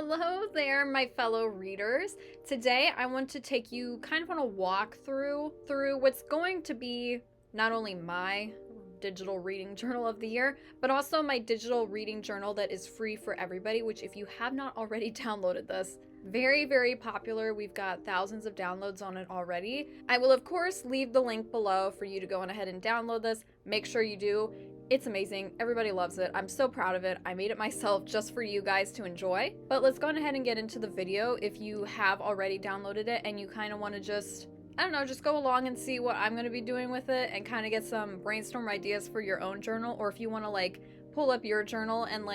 Hello there, my fellow readers. Today I want to take you kind of on a walk through what's going to be not only my digital reading journal of the year, but also my digital reading journal that is free for everybody, which if you have not already downloaded this, very, very popular. We've got thousands of downloads on it already. I will, of course, leave the link below for you to go on ahead and download this. Make sure you do. It's amazing. Everybody loves it. I'm so proud of it. I made it myself just for you guys to enjoy. But let's go ahead and get into the video. If you have already downloaded it and you kind of want to just, I don't know, just go along and see what I'm going to be doing with it and kind of get some brainstorm ideas for your own journal, or if you want to like pull up your journal and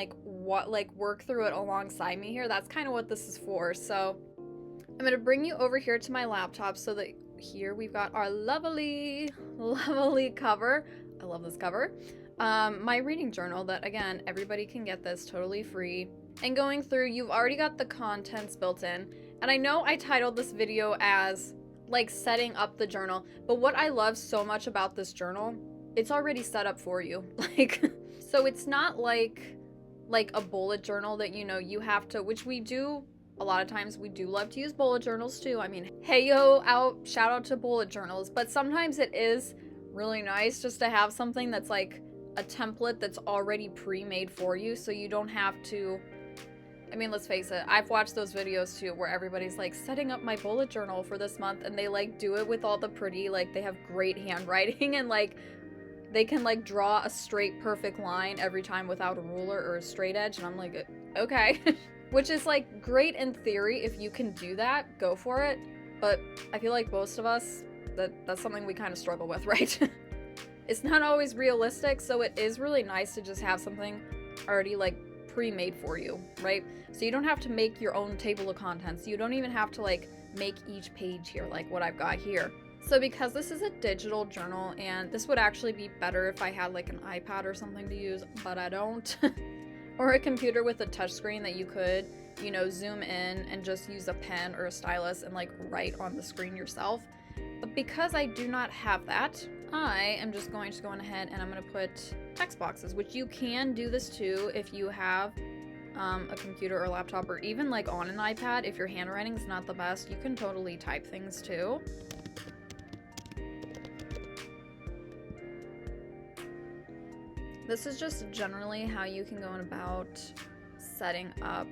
work through it alongside me here, that's kind of what this is for. So I'm going to bring you over here to my laptop so that here we've got our lovely cover. I love this cover. My reading journal that, again, everybody can get this totally free. And going through, you've already got the contents built in. And I know I titled this video as like setting up the journal, but what I love so much about this journal, it's already set up for you. So it's not like a bullet journal that, you know, you have to, which we do a lot of times. We do love to use bullet journals too. I mean, hey yo, shout out to bullet journals, but sometimes it is really nice just to have something that's like a template that's already pre-made for you, so you don't have to, I mean, let's face it, I've watched those videos too where everybody's like setting up my bullet journal for this month, and they like do it with all the pretty, like they have great handwriting and like they can like draw a straight perfect line every time without a ruler or a straight edge, and I'm like, okay. Which is like great in theory. If you can do that, go for it, but I feel like most of us, that's something we kind of struggle with, right? It's not always realistic, so it is really nice to just have something already like pre-made for you, right? So you don't have to make your own table of contents. You don't even have to like make each page here like what I've got here. So because this is a digital journal, and this would actually be better if I had like an iPad or something to use, but I don't. Or a computer with a touchscreen that you could, you know, zoom in and just use a pen or a stylus and like write on the screen yourself. But because I do not have that, I am just going to go on ahead and I'm going to put text boxes, which you can do this too if you have a computer or laptop, or even like on an iPad. If your handwriting is not the best, you can totally type things too. This is just generally how you can go about setting up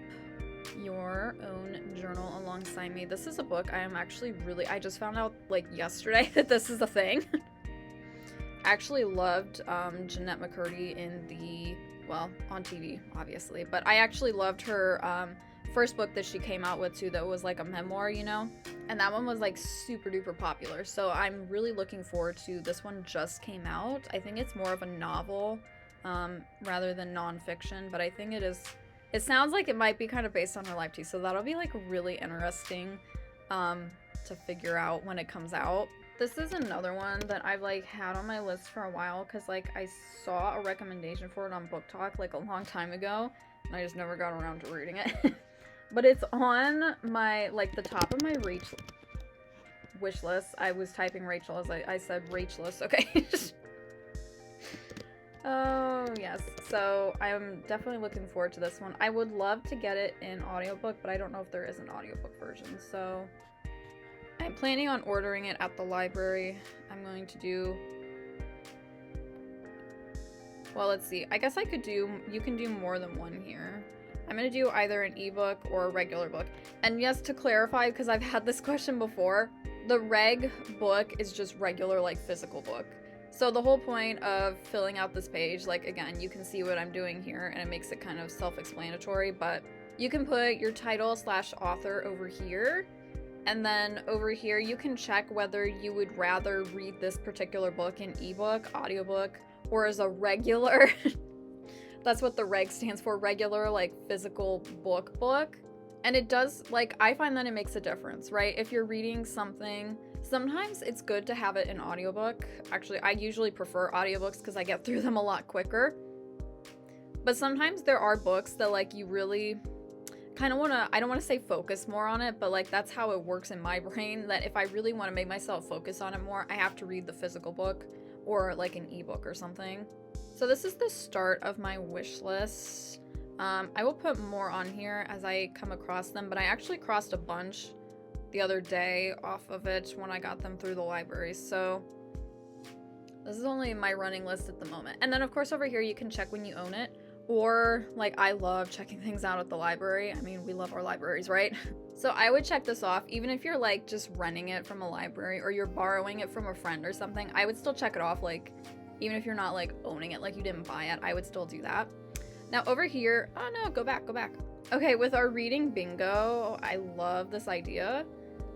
your own journal alongside me. This is a book I am actually I just found out like yesterday that this is a thing. I actually loved Jeanette McCurdy on TV, obviously, but I actually loved her first book that she came out with too, that was like a memoir, you know, and that one was like super duper popular. So I'm really looking forward to this one. Just came out. I think it's more of a novel rather than nonfiction, but I think it sounds like it might be kind of based on her life too, so that'll be like really interesting to figure out when it comes out. This is another one that I've like had on my list for a while because like I saw a recommendation for it on Book Talk like a long time ago, and I just never got around to reading it. But it's on my like the top of my wish list. I was typing Rachel as I said Rachelist. Okay. Oh, yes. So I'm definitely looking forward to this one. I would love to get it in audiobook, but I don't know if there is an audiobook version. So I'm planning on ordering it at the library. I'm going to do... Well, let's see. I guess you can do more than one here. I'm going to do either an ebook or a regular book. And yes, to clarify, because I've had this question before, the reg book is just regular, like physical book. So the whole point of filling out this page, like again, you can see what I'm doing here and it makes it kind of self-explanatory, but you can put your title/author over here, and then over here you can check whether you would rather read this particular book in ebook, audiobook, or as a regular, that's what the reg stands for, regular like physical book. And it does, like, I find that it makes a difference, right? If you're reading something, sometimes it's good to have it in audiobook. Actually, I usually prefer audiobooks because I get through them a lot quicker. But sometimes there are books that like you really kind of want to, I don't want to say focus more on it, but like that's how it works in my brain, that if I really want to make myself focus on it more, I have to read the physical book or like an ebook or something. So this is the start of my wish list. I will put more on here as I come across them, but I actually crossed a bunch the other day off of it when I got them through the library, so this is only my running list at the moment. And then of course over here you can check when you own it, or like I love checking things out at the library. I mean, we love our libraries, right? So I would check this off, even if you're like just renting it from a library or you're borrowing it from a friend or something, I would still check it off, like even if you're not like owning it, like you didn't buy it, I would still do that. Now over here, oh no, go back. Okay, with our reading bingo, I love this idea.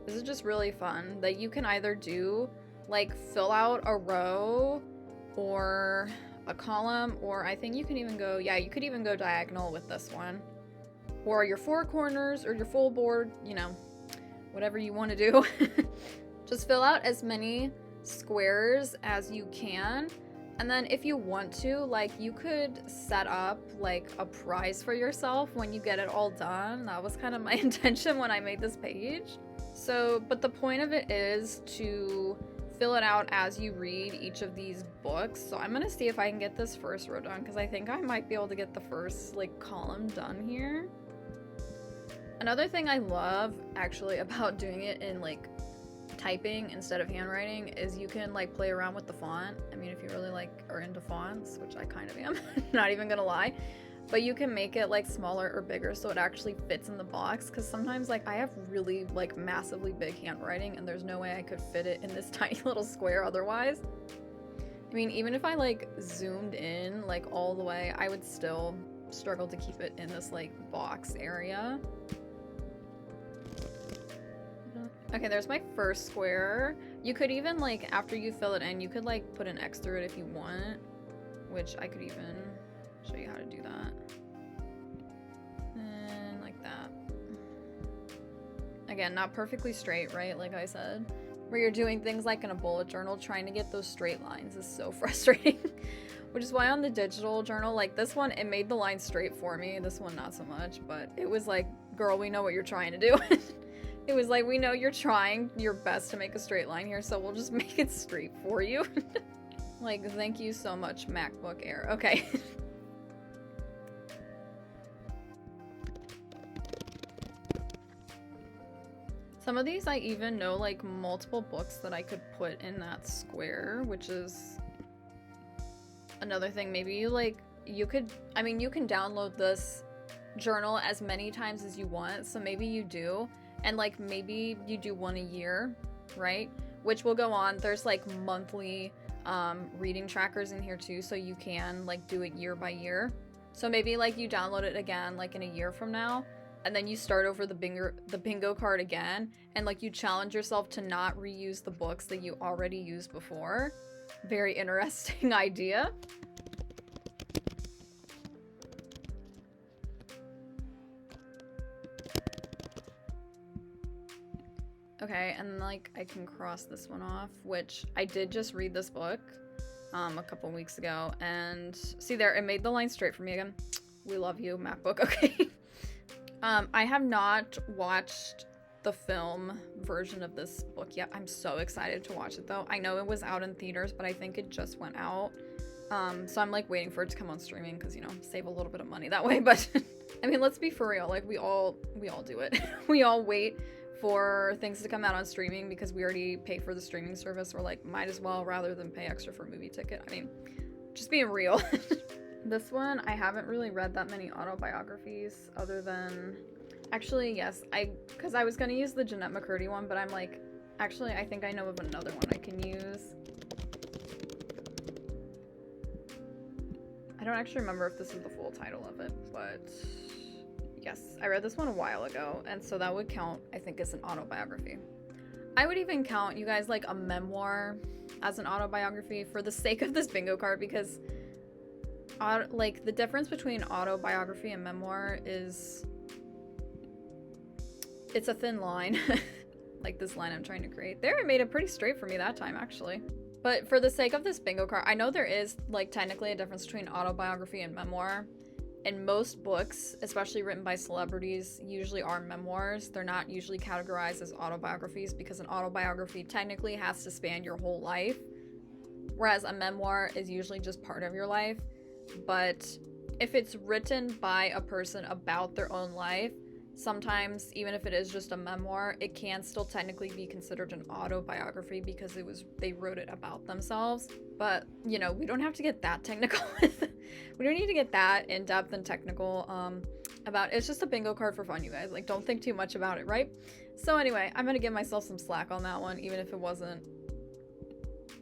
This is just really fun that you can either do like fill out a row or a column, or I think you can even go, yeah, you could even go diagonal with this one, or your four corners or your full board, you know, whatever you want to do. Just fill out as many squares as you can. And then if you want to, like, you could set up like a prize for yourself when you get it all done. That was kind of my intention when I made this page. So, but the point of it is to fill it out as you read each of these books. So I'm gonna see if I can get this first row done, because I think I might be able to get the first like column done here. Another thing I love actually about doing it in like typing instead of handwriting is you can like play around with the font. I mean, if you really like are into fonts, which I kind of am, not even gonna lie, but you can make it like smaller or bigger so it actually fits in the box, because sometimes like I have really like massively big handwriting and there's no way I could fit it in this tiny little square otherwise. I mean, even if I like zoomed in like all the way, I would still struggle to keep it in this like box area. Okay, there's my first square. You could even like, after you fill it in, you could like put an X through it if you want, which I could even show you how to do that. And like that. Again, not perfectly straight, right? Like I said, where you're doing things like in a bullet journal, trying to get those straight lines is so frustrating. Which is why on the digital journal, like this one, it made the line straight for me. This one, not so much, but it was like, girl, we know what you're trying to do. It was like, we know you're trying your best to make a straight line here, so we'll just make it straight for you. Like, thank you so much, MacBook Air. Okay. Some of these I even know like multiple books that I could put in that square, which is another thing. Maybe you like, you could, I mean, you can download this journal as many times as you want, so maybe you do. And like maybe you do one a year, right? Which will go on. There's like monthly reading trackers in here too, so you can like do it year by year. So maybe like you download it again like in a year from now, and then you start over the bingo card again, and like you challenge yourself to not reuse the books that you already used before. Very interesting idea. Okay, and like I can cross this one off, which I did just read this book a couple weeks ago, and see there, it made the line straight for me again. We love you, MacBook. Okay. I have not watched the film version of this book yet. I'm so excited to watch it though. I know it was out in theaters, but I think it just went out. So I'm like waiting for it to come on streaming, because you know, save a little bit of money that way. But I mean, let's be for real, like we all do it. We all wait for things to come out on streaming because we already pay for the streaming service. We're like, might as well, rather than pay extra for a movie ticket. I mean, just being real. This one, I haven't really read that many autobiographies other than, actually, yes, because I was going to use the Jeanette McCurdy one, but I'm like, actually, I think I know of another one I can use. I don't actually remember if this is the full title of it, but yes, I read this one a while ago, and so that would count, I think, as an autobiography. I would even count, you guys, like a memoir as an autobiography for the sake of this bingo card, because like the difference between autobiography and memoir is, it's a thin line. Like this line I'm trying to create. There, it made it pretty straight for me that time, actually. But for the sake of this bingo card, I know there is like technically a difference between autobiography and memoir. And most books, especially written by celebrities, usually are memoirs. They're not usually categorized as autobiographies, because an autobiography technically has to span your whole life, whereas a memoir is usually just part of your life. But if it's written by a person about their own life, sometimes even if it is just a memoir, it can still technically be considered an autobiography because they wrote it about themselves. But, you know, we don't have to get that technical with it. We don't need to get that in-depth and technical about it. It's just a bingo card for fun, you guys. Like, don't think too much about it, right? So anyway, I'm gonna give myself some slack on that one, even if it wasn't.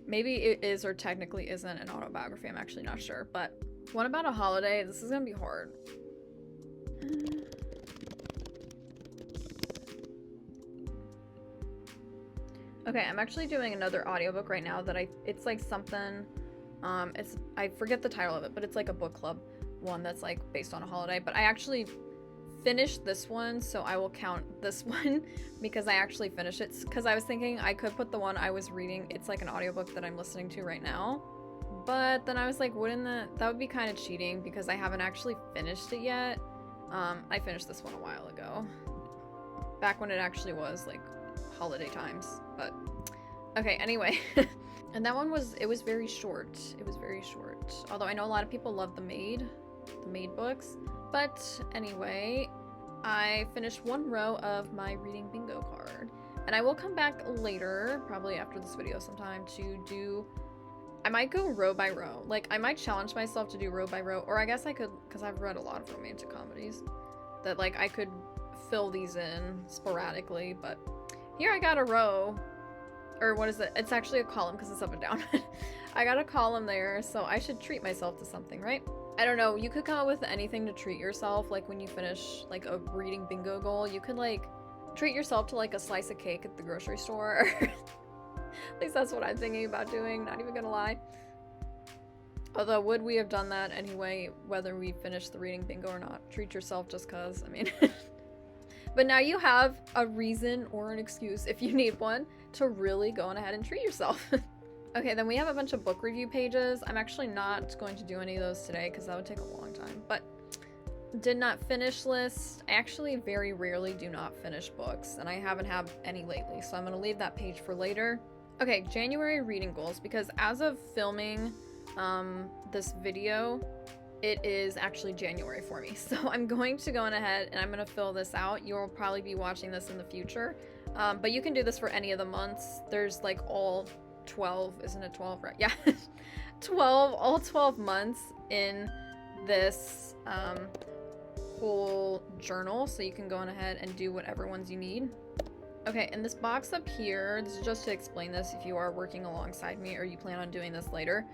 Maybe it is or technically isn't an autobiography. I'm actually not sure. But One About a Holiday. This is gonna be hard. Okay, I'm actually doing another audiobook right now that it's like something, I forget the title of it, but it's like a book club one that's like based on a holiday. But I actually finished this one, so I will count this one because I actually finished it. Because I was thinking I could put the one I was reading, it's like an audiobook that I'm listening to right now. But then I was like, that would be kind of cheating because I haven't actually finished it yet. I finished this one a while ago. Back when it actually was like holiday times, but okay, anyway. And that one was very short. It was very short. Although I know a lot of people love the Maid books. But anyway, I finished one row of my reading bingo card. And I will come back later, probably after this video sometime, to do, I might go row by row. Like, I might challenge myself to do row by row, or I guess I could, because I've read a lot of romantic comedies, that like I could fill these in sporadically, but here I got a row, or what is it? It's actually a column because it's up and down. I got a column there, so I should treat myself to something, right? I don't know, you could come up with anything to treat yourself, like when you finish like a reading bingo goal, you could like treat yourself to like a slice of cake at the grocery store. At least that's what I'm thinking about doing, not even gonna lie. Although, would we have done that anyway, whether we finished the reading bingo or not? Treat yourself just cause, I mean. But now you have a reason or an excuse, if you need one, to really go on ahead and treat yourself. Okay, then we have a bunch of book review pages. I'm actually not going to do any of those today because that would take a long time. But did not finish list. I actually very rarely do not finish books, and I haven't had any lately, so I'm going to leave that page for later. Okay, January reading goals, because as of filming this video, it is actually January for me. So I'm going to go on ahead and I'm going to fill this out. You'll probably be watching this in the future. But you can do this for any of the months. There's like all 12, isn't it 12? Right? Yeah. 12, all 12 months in this whole journal. So you can go on ahead and do whatever ones you need. Okay, and this box up here, this is just to explain this if you are working alongside me or you plan on doing this later.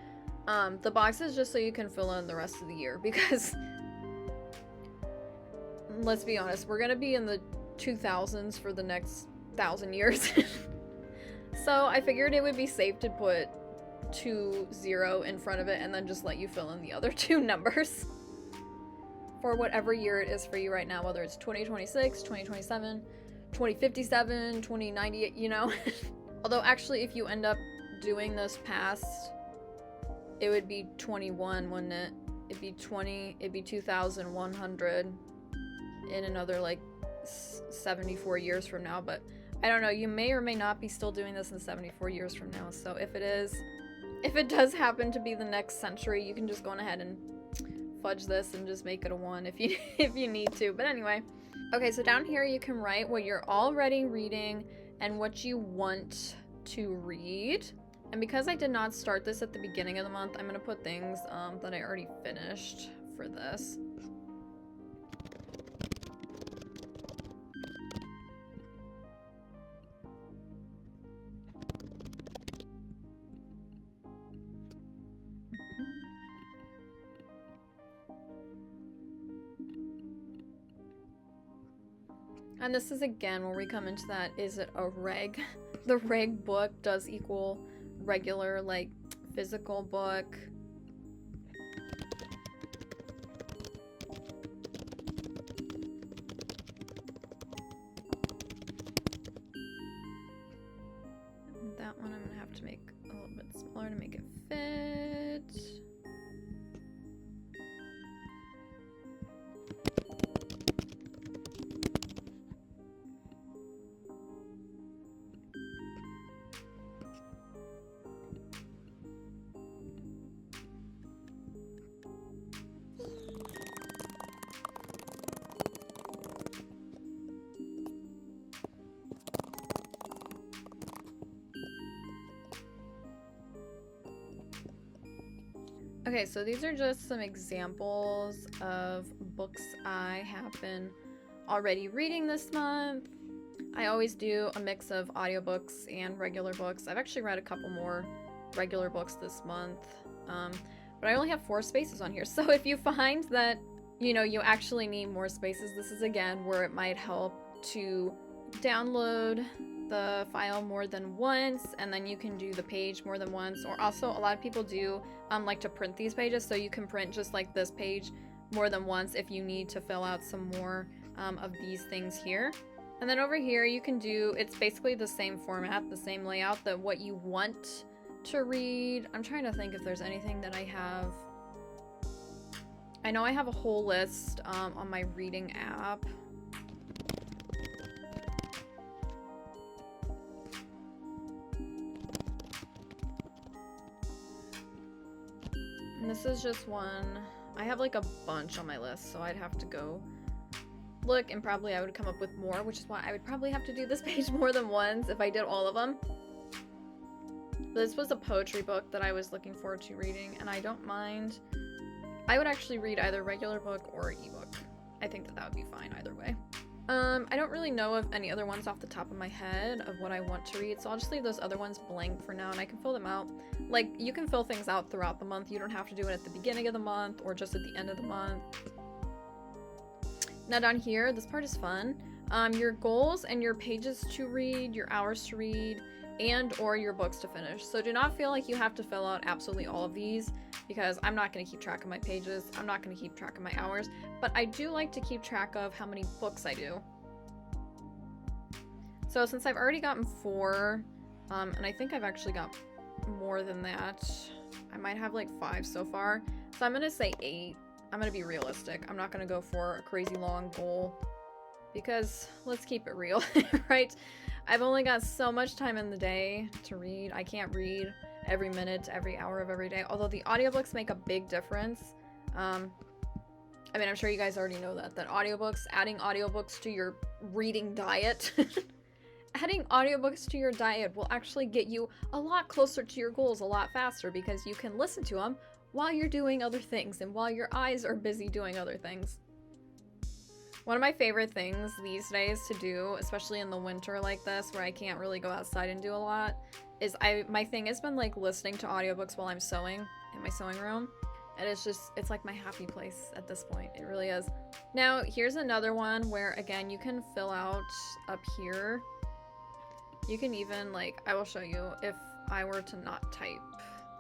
The box is just so you can fill in the rest of the year because, let's be honest, we're gonna be in the 2000s for the next 1,000 years. So I figured it would be safe to put 20 in front of it and then just let you fill in the other two numbers for whatever year it is for you right now, whether it's 2026, 2027, 2057, 2098, you know. Although actually, if you end up doing this past, it would be 21, wouldn't it? It'd be 2100 in another like 74 years from now. But I don't know, you may or may not be still doing this in 74 years from now. So if it does happen to be the next century, you can just go on ahead and fudge this and just make it a 1 if you need to. But anyway, okay, so down here you can write what you're already reading and what you want to read. And because I did not start this at the beginning of the month, I'm going to put things that I already finished for this. And this is again where we come into that, is it a reg? The reg book does equal regular, like, physical book. That one I'm gonna have to make a little bit smaller to make it fit. Okay, so these are just some examples of books I have been already reading this month. I always do a mix of audiobooks and regular books. I've actually read a couple more regular books this month, but I only have 4 spaces on here. So if you find that, you actually need more spaces, this is again where it might help to download the file more than once, and then you can do the page more than once. Or also, a lot of people do like to print these pages, so you can print just like this page more than once if you need to fill out some more of these things here. And then over here you can do, it's basically the same format, the same layout, that what you want to read. I'm trying to think if there's anything that I have. I know I have a whole list on my reading app. And this is just one. I have like a bunch on my list, so I'd have to go look, and probably I would come up with more, which is why I would probably have to do this page more than once if I did all of them. But this was a poetry book that I was looking forward to reading, and I don't mind. I would actually read either regular book or ebook. I think that would be fine either way. I don't really know of any other ones off the top of my head of what I want to read, so I'll just leave those other ones blank for now, and I can fill them out. Like, you can fill things out throughout the month. You don't have to do it at the beginning of the month or just at the end of the month. Now down here, this part is fun. Your goals and your pages to read, your hours to read, and or your books to finish. So do not feel like you have to fill out absolutely all of these, because I'm not going to keep track of my pages. I'm not going to keep track of my hours, but I do like to keep track of how many books I do. So since I've already gotten 4, and I think I've actually got more than that. I might have like 5 so far. So I'm going to say 8. I'm going to be realistic. I'm not going to go for a crazy long goal, because let's keep it real, right? I've only got so much time in the day to read. I can't read every minute, every hour of every day, although the audiobooks make a big difference. I mean, I'm sure you guys already know that adding audiobooks to your reading diet, adding audiobooks to your diet will actually get you a lot closer to your goals a lot faster, because you can listen to them while you're doing other things and while your eyes are busy doing other things. One of my favorite things these days to do, especially in the winter like this where I can't really go outside and do a lot, is my thing has been like listening to audiobooks while I'm sewing in my sewing room. And it's like my happy place at this point. It really is. Now, here's another one where, again, you can fill out up here. You can even, like, I will show you if I were to not type.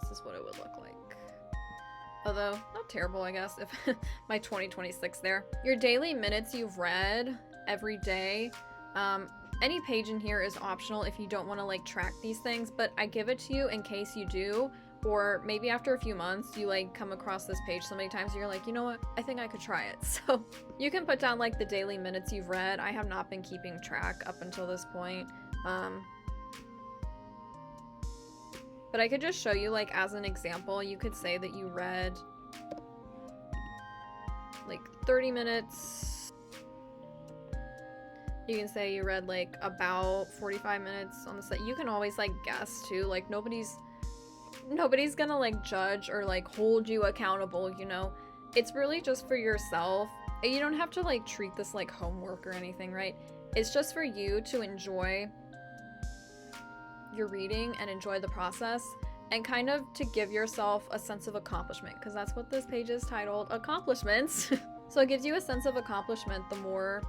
This is what it would look like. Although, not terrible, I guess, if my 2026 there. Your daily minutes you've read every day. Any page in here is optional if you don't want to, like, track these things, but I give it to you in case you do. Or maybe after a few months, you like come across this page so many times you're like, you know what, I think I could try it. So you can put down like the daily minutes you've read. I have not been keeping track up until this point. But I could just show you, like, as an example, you could say that you read like 30 minutes. You can say you read like about 45 minutes on the site. You can always like guess too. Like nobody's gonna like judge or like hold you accountable, you know. It's really just for yourself. You don't have to like treat this like homework or anything, right? It's just for you to enjoy your reading and enjoy the process, and kind of to give yourself a sense of accomplishment, because that's what this page is titled, accomplishments. So it gives you a sense of accomplishment the more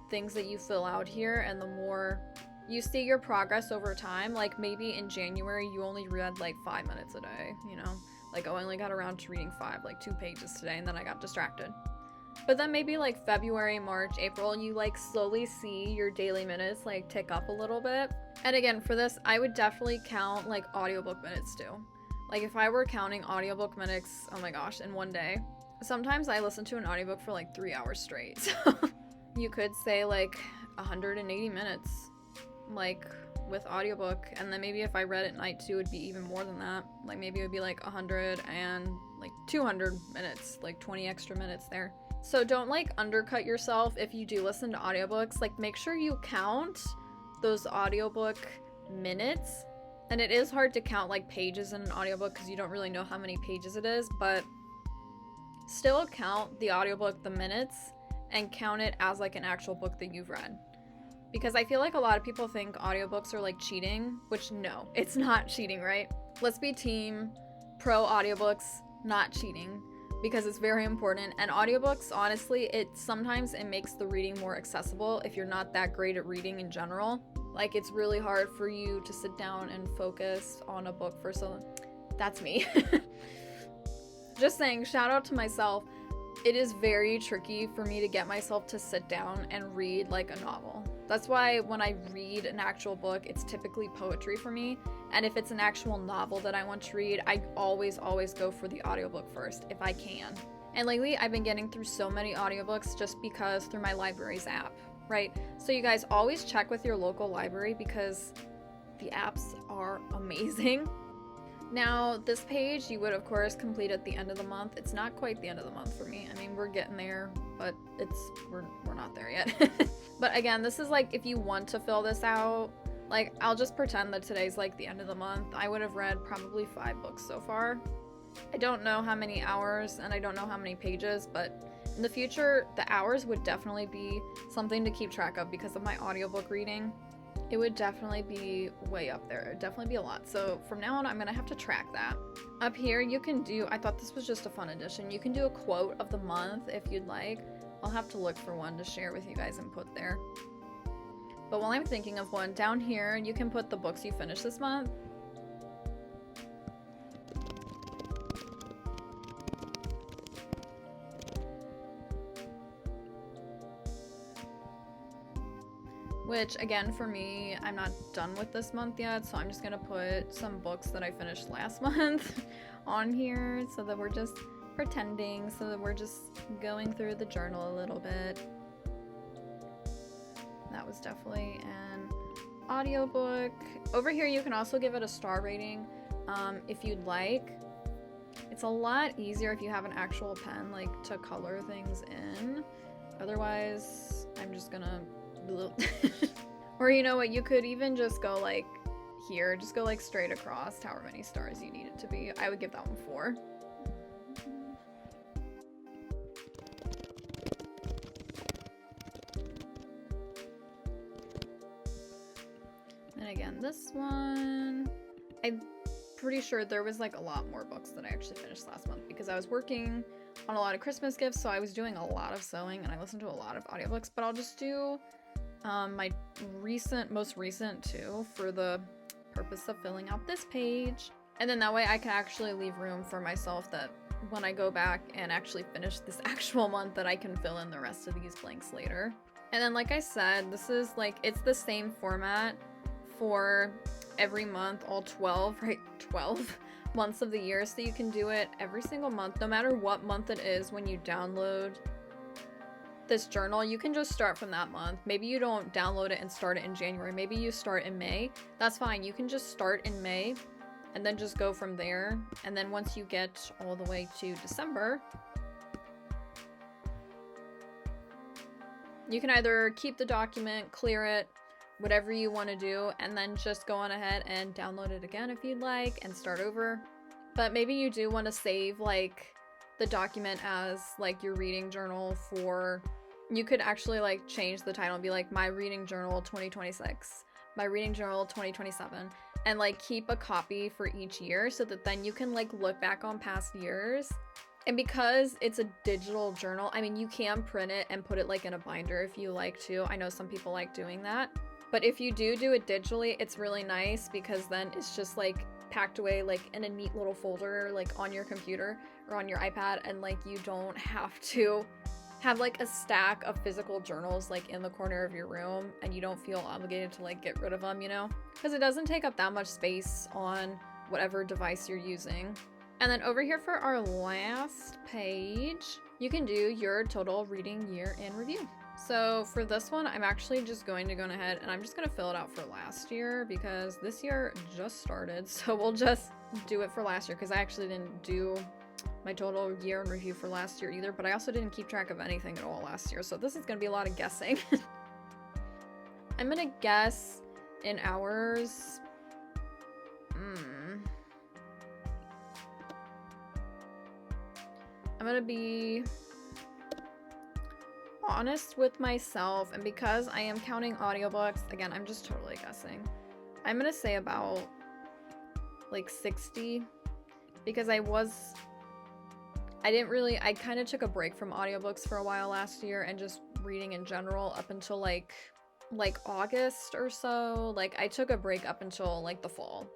things that you fill out here, and the more you see your progress over time. Like maybe in January you only read like 5 minutes a day, you know, like I only got around to reading 5, like 2 pages today, and then I got distracted. But then maybe like February, March, April, you like slowly see your daily minutes like tick up a little bit. And again, for this, I would definitely count like audiobook minutes too. Like if I were counting audiobook minutes, oh my gosh, in one day, sometimes I listen to an audiobook for like 3 hours straight. So you could say like 180 minutes, like with audiobook. And then maybe if I read at night too, it'd be even more than that. Like maybe it would be like 100 and like 200 minutes, like 20 extra minutes there. So don't like undercut yourself if you do listen to audiobooks. Like make sure you count those audiobook minutes And it is hard to count like pages in an audiobook because you don't really know how many pages it is, but still count the audiobook, the minutes, and count it as like an actual book that you've read. Because I feel like a lot of people think audiobooks are like cheating, which no, it's not cheating, right? Let's be team pro audiobooks, not cheating, because it's very important. And audiobooks, honestly, sometimes it makes the reading more accessible if you're not that great at reading in general. Like, it's really hard for you to sit down and focus on a book for so long. That's me. Just saying, shout out to myself. It is very tricky for me to get myself to sit down and read like a novel. That's why when I read an actual book, it's typically poetry for me. And if it's an actual novel that I want to read, I always go for the audiobook first, if I can. And lately, I've been getting through so many audiobooks just because through my library's app, right? So you guys always check with your local library because the apps are amazing. Now, this page you would of course complete at the end of the month. It's not quite the end of the month for me. I mean, we're getting there, but we're not there yet. But again, this is like if you want to fill this out, like I'll just pretend that today's like the end of the month. I would have read probably 5 books so far. I don't know how many hours and I don't know how many pages, but in the future, the hours would definitely be something to keep track of because of my audiobook reading. It would definitely be way up there. It would definitely be a lot. So from now on, I'm going to have to track that. Up here, you can do, I thought this was just a fun addition. You can do a quote of the month if you'd like. I'll have to look for one to share with you guys and put there. But while I'm thinking of one, down here, you can put the books you finished this month. Which, again, for me, I'm not done with this month yet, so I'm just gonna put some books that I finished last month on here so that we're just pretending, so that we're just going through the journal a little bit. That was definitely an audiobook. Over here, you can also give it a star rating if you'd like. It's a lot easier if you have an actual pen, like, to color things in. Otherwise, I'm just gonna... Or you know what, you could even just go like here, just go like straight across however many stars you need it to be. I would give that one 4. And again, this one, I'm pretty sure there was like a lot more books that I actually finished last month because I was working on a lot of Christmas gifts, so I was doing a lot of sewing and I listened to a lot of audiobooks, but I'll just do my most recent too for the purpose of filling out this page. And then that way I can actually leave room for myself that when I go back and actually finish this actual month that I can fill in the rest of these blanks later. And then like I said, this is like, it's the same format for every month, all 12, right? 12 months of the year. So you can do it every single month, no matter what month it is when you download this journal. You can just start from that month. Maybe you don't download it and start it in January. Maybe you start in May. That's fine. You can just start in May and then just go from there. And then once you get all the way to December, you can either keep the document, clear it, whatever you want to do, and then just go on ahead and download it again if you'd like and start over. But maybe you do want to save like the document as like your reading journal for, you could actually like change the title and be like my reading journal 2026, my reading journal 2027, and like keep a copy for each year so that then you can like look back on past years. And because it's a digital journal, I mean, you can print it and put it like in a binder if you like to. I know some people like doing that, but if you do it digitally, it's really nice because then it's just like packed away like in a neat little folder like on your computer or on your iPad, and like you don't have to have like a stack of physical journals like in the corner of your room and you don't feel obligated to like get rid of them, you know, because it doesn't take up that much space on whatever device you're using. And then over here for our last page, you can do your total reading year in review. So for this one, I'm actually just going to go ahead and I'm just going to fill it out for last year because this year just started. So we'll just do it for last year because I actually didn't do my total year in review for last year either, but I also didn't keep track of anything at all last year. So this is going to be a lot of guessing. I'm going to guess in hours, I'm gonna be honest with myself, and because I am counting audiobooks, again, I'm just totally guessing. I'm gonna say about like 60, because I kind of took a break from audiobooks for a while last year and just reading in general up until like August or so. Like I took a break up until like the fall.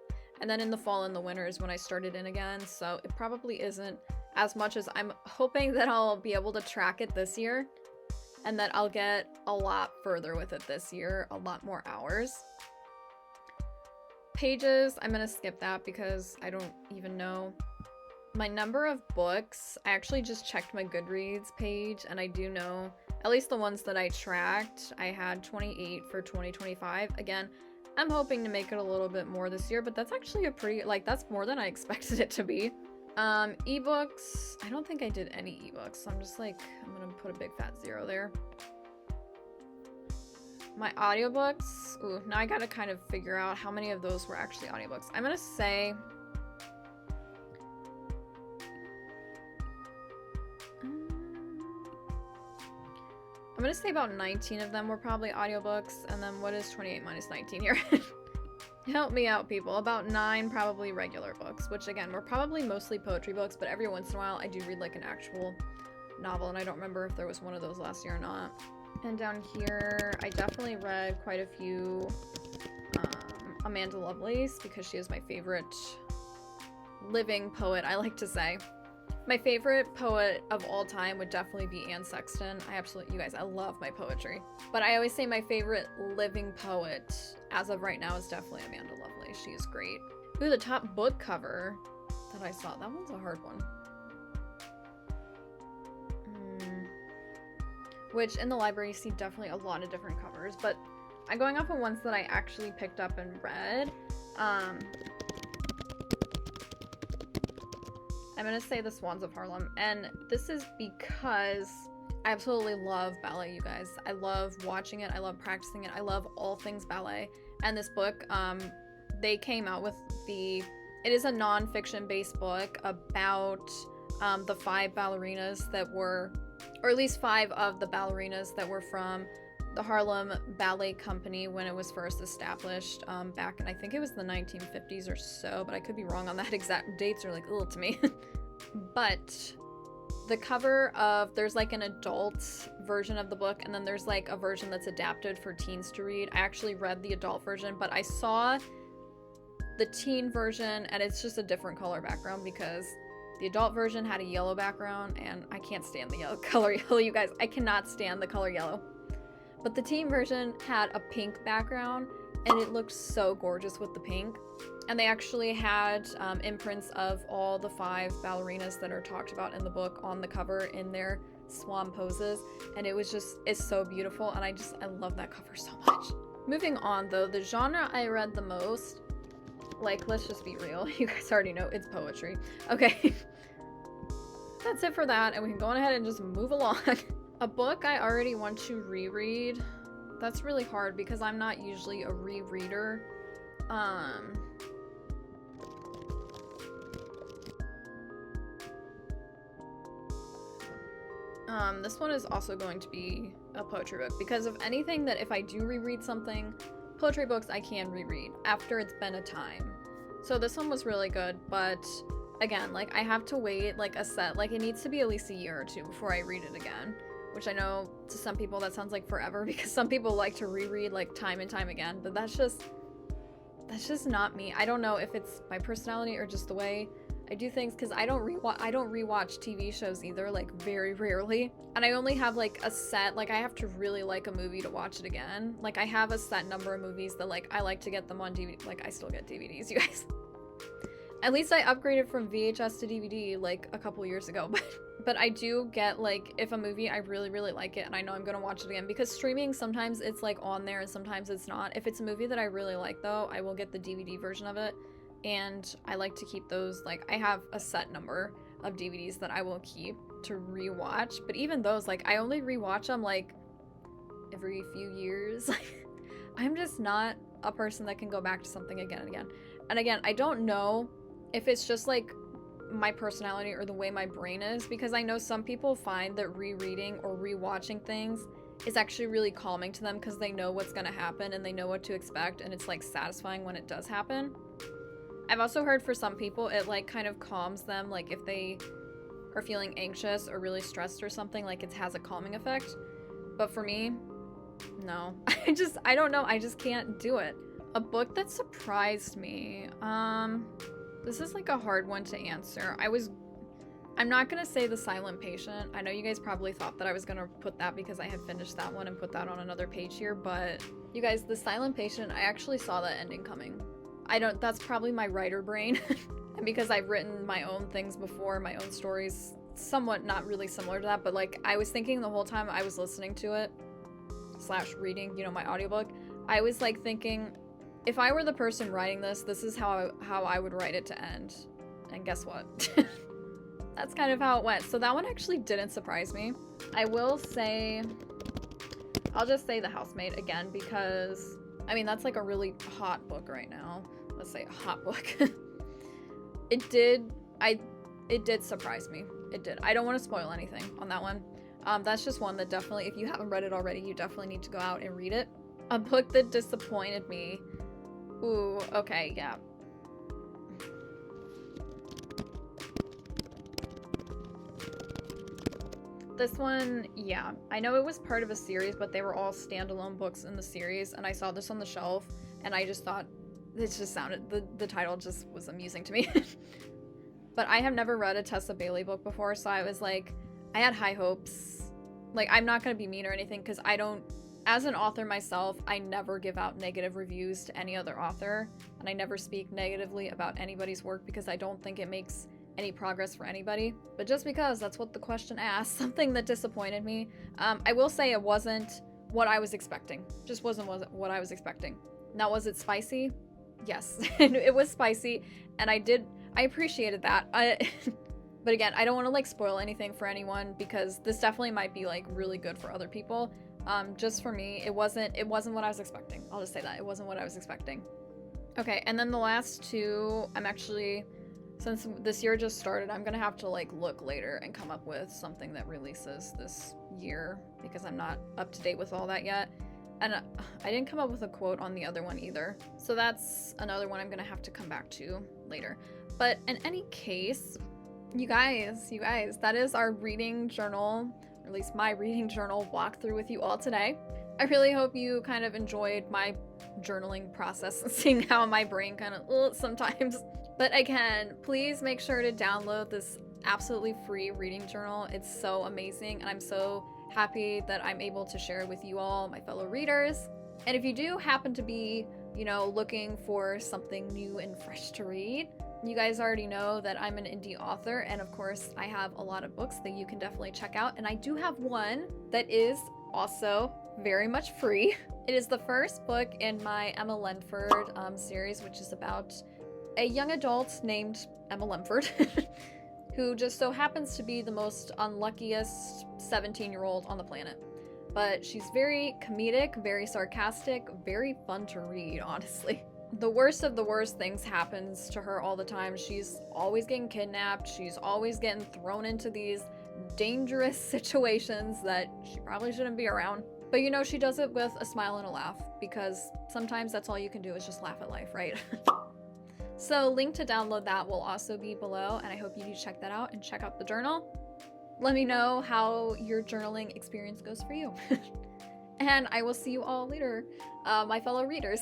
And then in the fall and the winter is when I started in again, so it probably isn't as much as I'm hoping that I'll be able to track it this year, and that I'll get a lot further with it this year, a lot more hours. Pages, I'm gonna skip that because I don't even know. My number of books, I actually just checked my Goodreads page, and I do know, at least the ones that I tracked, I had 28 for 2025. Again, I'm hoping to make it a little bit more this year, but that's actually a pretty, like, that's more than I expected it to be. Ebooks, I don't think I did any ebooks, so I'm just like, I'm gonna put a big fat 0 there. My audiobooks, ooh, now I gotta kind of figure out how many of those were actually audiobooks. I'm gonna say, about 19 of them were probably audiobooks, and then what is 28 minus 19 here? Help me out, people. About 9 probably regular books, which again, were probably mostly poetry books, but every once in a while I do read like an actual novel, and I don't remember if there was one of those last year or not. And down here, I definitely read quite a few Amanda Lovelace, because she is my favorite living poet, I like to say. My favorite poet of all time would definitely be Anne Sexton. You guys, I love my poetry. But I always say my favorite living poet as of right now is definitely Amanda Lovelace. She is great. Ooh, the top book cover that I saw. That one's a hard one. Which in the library you see definitely a lot of different covers, but I'm going off of ones that I actually picked up and read. I'm gonna say The Swans of Harlem, and this is because I absolutely love ballet, you guys. I love watching it, I love practicing it, I love all things ballet. And this book, they came out with it is a non-fiction based book about the 5 ballerinas that were, or at least 5 of the ballerinas that were from the Harlem Ballet Company when it was first established back in, I think it was the 1950s or so, but I could be wrong on that. Exact dates are like little to me. But the cover of, there's like an adult version of the book, and then there's like a version that's adapted for teens to read. I actually read the adult version, but I saw the teen version and it's just a different color background, because the adult version had a yellow background, and I can't stand the color yellow, you guys. I cannot stand the color yellow. But the teen version had a pink background, and it looked so gorgeous with the pink. And they actually had imprints of all the 5 ballerinas that are talked about in the book on the cover in their swan poses. And it was just, it's so beautiful, and I love that cover so much. Moving on though, the genre I read the most, like, let's just be real. You guys already know it's poetry. Okay. That's it for that, and we can go on ahead and just move along. A book I already want to reread. That's really hard because I'm not usually a rereader. This one is also going to be a poetry book, because of anything that if I do reread something, poetry books I can reread after it's been a time. So this one was really good, but again, like, I have to wait like it needs to be at least a year or 2 before I read it again. Which I know to some people that sounds like forever, because some people like to reread like time and time again, but that's just not me. I don't know if it's my personality or just the way I do things, because I don't rewatch TV shows either, like very rarely. And I only have like a set, like I have to really like a movie to watch it again. Like I have a set number of movies that like I like to get them on DVD. Like I still get DVDs, you guys. At least I upgraded from VHS to DVD like a couple years ago, but I do get, like, if a movie I really, really like it and I know I'm gonna watch it again, because streaming, sometimes it's like on there and sometimes it's not. If it's a movie that I really like though, I will get the DVD version of it, and I like to keep those, like, I have a set number of DVDs that I will keep to rewatch, but even those, like, I only rewatch them like every few years. I'm just not a person that can go back to something again and again. And again, I don't know if it's just like my personality or the way my brain is, because I know some people find that rereading or rewatching things is actually really calming to them because they know what's going to happen and they know what to expect, and it's like satisfying when it does happen. I've also heard for some people it like kind of calms them, like if they are feeling anxious or really stressed or something, like it has a calming effect. But for me, no. I don't know, I just can't do it. A book that surprised me, this is like a hard one to answer. I'm not gonna say The Silent Patient. I know you guys probably thought that I was gonna put that because I had finished that one and put that on another page here, but you guys, The Silent Patient, I actually saw that ending coming. That's probably my writer brain. And because I've written my own things before, my own stories, somewhat not really similar to that, but like I was thinking the whole time I was listening to it / reading, you know, my audiobook, I was like thinking, if I were the person writing this is how I would write it to end. And guess what? That's kind of how it went. So that one actually didn't surprise me. I will say, I'll just say The Housemaid again, because I mean, that's like a really hot book right now. Let's say a hot book. It did surprise me. It did. I don't want to spoil anything on that one. That's just one that definitely, if you haven't read it already, you definitely need to go out and read it. A book that disappointed me. Ooh, okay, yeah. This one, yeah. I know it was part of a series, but they were all standalone books in the series, and I saw this on the shelf, and I just thought, it just sounded, the title just was amusing to me. But I have never read a Tessa Bailey book before, so I was like, I had high hopes. Like, I'm not gonna be mean or anything, because I don't, as an author myself, I never give out negative reviews to any other author, and I never speak negatively about anybody's work because I don't think it makes any progress for anybody. But just because that's what the question asked, something that disappointed me, I will say it wasn't what I was expecting. Just wasn't what I was expecting. Now, was it spicy? Yes, it was spicy, and I appreciated that. But again, I don't want to like spoil anything for anyone because this definitely might be like really good for other people. Just for me, it wasn't what I was expecting. I'll just say that. It wasn't what I was expecting. Okay, and then the last two, I'm actually, since this year just started, I'm gonna have to like look later and come up with something that releases this year because I'm not up to date with all that yet. And I didn't come up with a quote on the other one either. So that's another one I'm gonna have to come back to later. But in any case, you guys, that is our reading journal, or at least my reading journal walkthrough with you all today. I really hope you kind of enjoyed my journaling process and seeing how my brain kind of sometimes. But again, please make sure to download this absolutely free reading journal. It's so amazing, and I'm so happy that I'm able to share it with you all, my fellow readers. And if you do happen to be, you know, looking for something new and fresh to read, you guys already know that I'm an indie author, and of course I have a lot of books that you can definitely check out, and I do have one that is also very much free. It is the first book in my Emma Lenford series, which is about a young adult named Emma Lenford who just so happens to be the most unluckiest 17-year-old on the planet. But she's very comedic, very sarcastic, very fun to read, honestly. The worst of the worst things happens to her all the time. She's always getting kidnapped. She's always getting thrown into these dangerous situations that she probably shouldn't be around. But you know, she does it with a smile and a laugh, because sometimes that's all you can do is just laugh at life, right? So link to download that will also be below, and I hope you do check that out and check out the journal. Let me know how your journaling experience goes for you. And I will see you all later, my fellow readers.